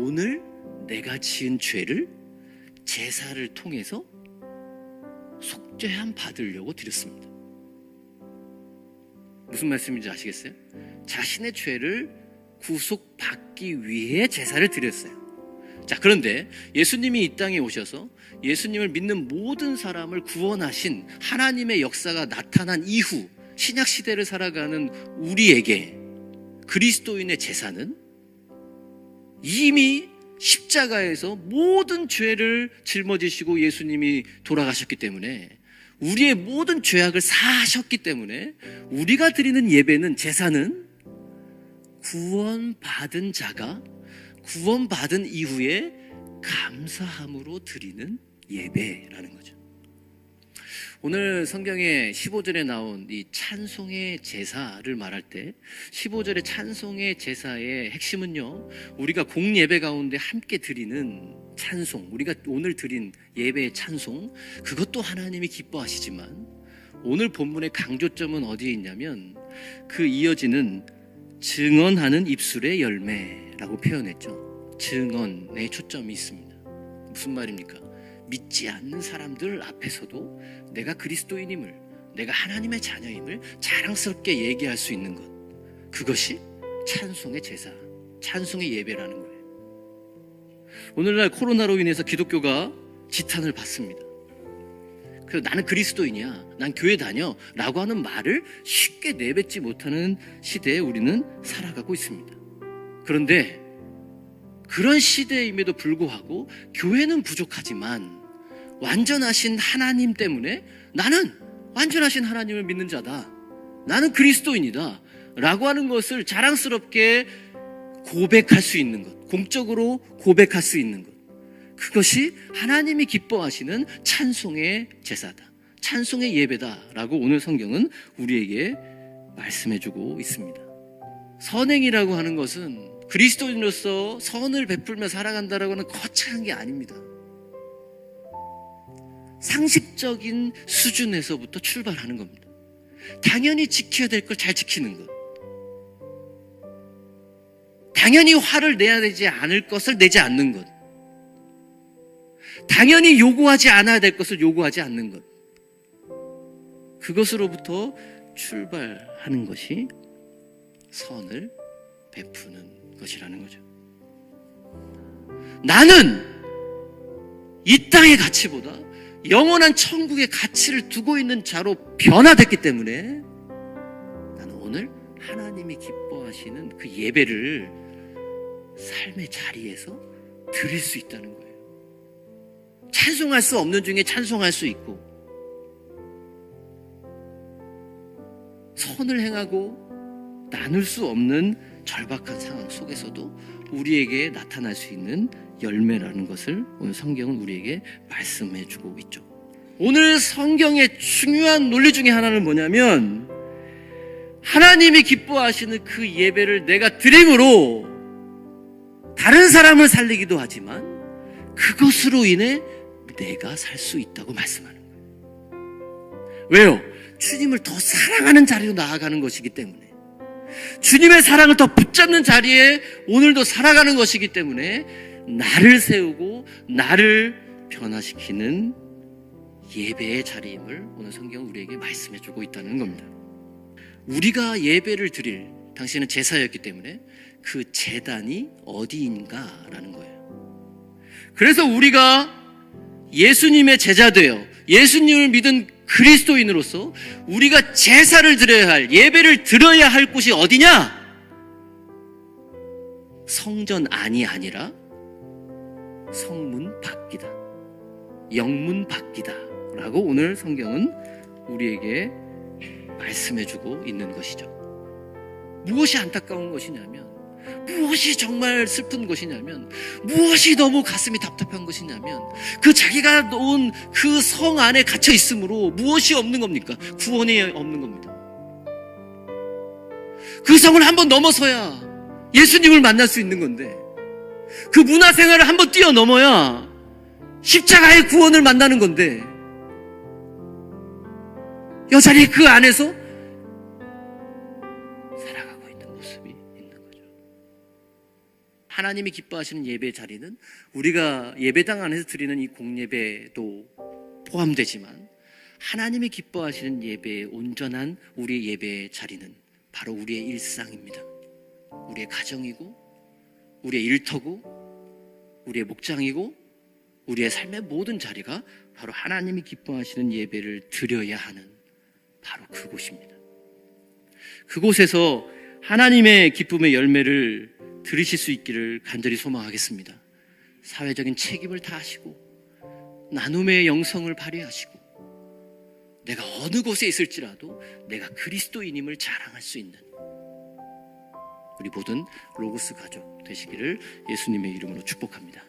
오늘 내가 지은 죄를 제사를 통해서 속죄함 받으려고 드렸습니다. 무슨 말씀인지 아시겠어요? 자신의 죄를 구속받기 위해 제사를 드렸어요. 자, 그런데 예수님이 이 땅에 오셔서 예수님을 믿는 모든 사람을 구원하신 하나님의 역사가 나타난 이후 신약시대를 살아가는 우리에게 그리스도인의 제사는 이미 십자가에서 모든 죄를 짊어지시고 예수님이 돌아가셨기 때문에 우리의 모든 죄악을 사하셨기 때문에 우리가 드리는 예배는, 제사는 구원받은 자가 구원받은 이후에 감사함으로 드리는 예배라는 거죠. 오늘 성경에 15절에 나온 이 찬송의 제사를 말할 때 15절의 찬송의 제사의 핵심은요, 우리가 공예배 가운데 함께 드리는 찬송, 우리가 오늘 드린 예배의 찬송, 그것도 하나님이 기뻐하시지만 오늘 본문의 강조점은 어디에 있냐면 그 이어지는 증언하는 입술의 열매라고 표현했죠. 증언에 초점이 있습니다. 무슨 말입니까? 믿지 않는 사람들 앞에서도 내가 그리스도인임을, 내가 하나님의 자녀임을 자랑스럽게 얘기할 수 있는 것, 그것이 찬송의 제사, 찬송의 예배라는 거예요. 오늘날 코로나로 인해서 기독교가 지탄을 받습니다. 그래서 나는 그리스도인이야, 난 교회 다녀 라고 하는 말을 쉽게 내뱉지 못하는 시대에 우리는 살아가고 있습니다. 그런데 그런 시대임에도 불구하고 교회는 부족하지만 완전하신 하나님 때문에 나는 완전하신 하나님을 믿는 자다, 나는 그리스도인이다 라고 하는 것을 자랑스럽게 고백할 수 있는 것, 공적으로 고백할 수 있는 것, 그것이 하나님이 기뻐하시는 찬송의 제사다, 찬송의 예배다라고 오늘 성경은 우리에게 말씀해주고 있습니다. 선행이라고 하는 것은 그리스도인으로서 선을 베풀며 살아간다라고 하는 거창한 게 아닙니다. 상식적인 수준에서부터 출발하는 겁니다. 당연히 지켜야 될 걸 잘 지키는 것, 당연히 화를 내야 되지 않을 것을 내지 않는 것, 당연히 요구하지 않아야 될 것을 요구하지 않는 것, 그것으로부터 출발하는 것이 선을 베푸는 것이라는 거죠. 나는 이 땅의 가치보다 영원한 천국의 가치를 두고 있는 자로 변화됐기 때문에 나는 오늘 하나님이 기뻐하시는 그 예배를 삶의 자리에서 드릴 수 있다는 거예요. 찬송할 수 없는 중에 찬송할 수 있고, 선을 행하고 나눌 수 없는 절박한 상황 속에서도 우리에게 나타날 수 있는 열매라는 것을 오늘 성경은 우리에게 말씀해 주고 있죠. 오늘 성경의 중요한 논리 중에 하나는 뭐냐면, 하나님이 기뻐하시는 그 예배를 내가 드림으로 다른 사람을 살리기도 하지만 그것으로 인해 내가 살 수 있다고 말씀하는 거예요. 왜요? 주님을 더 사랑하는 자리로 나아가는 것이기 때문에, 주님의 사랑을 더 붙잡는 자리에 오늘도 살아가는 것이기 때문에 나를 세우고 나를 변화시키는 예배의 자리임을 오늘 성경은 우리에게 말씀해주고 있다는 겁니다. 우리가 예배를 드릴 당시에는 제사였기 때문에 그 제단이 어디인가라는 거예요. 그래서 우리가 예수님의 제자 되어 예수님을 믿은 그리스도인으로서 우리가 제사를 드려야 할, 예배를 드려야 할 곳이 어디냐? 성전 안이 아니라 성문 밖이다, 영문 밖이다 라고 오늘 성경은 우리에게 말씀해주고 있는 것이죠. 무엇이 안타까운 것이냐면, 무엇이 정말 슬픈 것이냐면, 무엇이 너무 가슴이 답답한 것이냐면, 그 자기가 놓은 그 성 안에 갇혀 있으므로 무엇이 없는 겁니까? 구원이 없는 겁니다. 그 성을 한번 넘어서야 예수님을 만날 수 있는 건데, 그 문화생활을 한번 뛰어넘어야 십자가의 구원을 만나는 건데, 여전히 그 안에서 살아가고 있는 모습이 있는 거죠. 하나님이 기뻐하시는 예배 자리는 우리가 예배당 안에서 드리는 이 공예배도 포함되지만 하나님이 기뻐하시는 예배의 온전한 우리의 예배의 자리는 바로 우리의 일상입니다. 우리의 가정이고 우리의 일터고 우리의 목장이고 우리의 삶의 모든 자리가 바로 하나님이 기뻐하시는 예배를 드려야 하는 바로 그곳입니다. 그곳에서 하나님의 기쁨의 열매를 들으실 수 있기를 간절히 소망하겠습니다. 사회적인 책임을 다하시고 나눔의 영성을 발휘하시고 내가 어느 곳에 있을지라도 내가 그리스도인임을 자랑할 수 있는 우리 모든 로고스 가족 되시기를 예수님의 이름으로 축복합니다.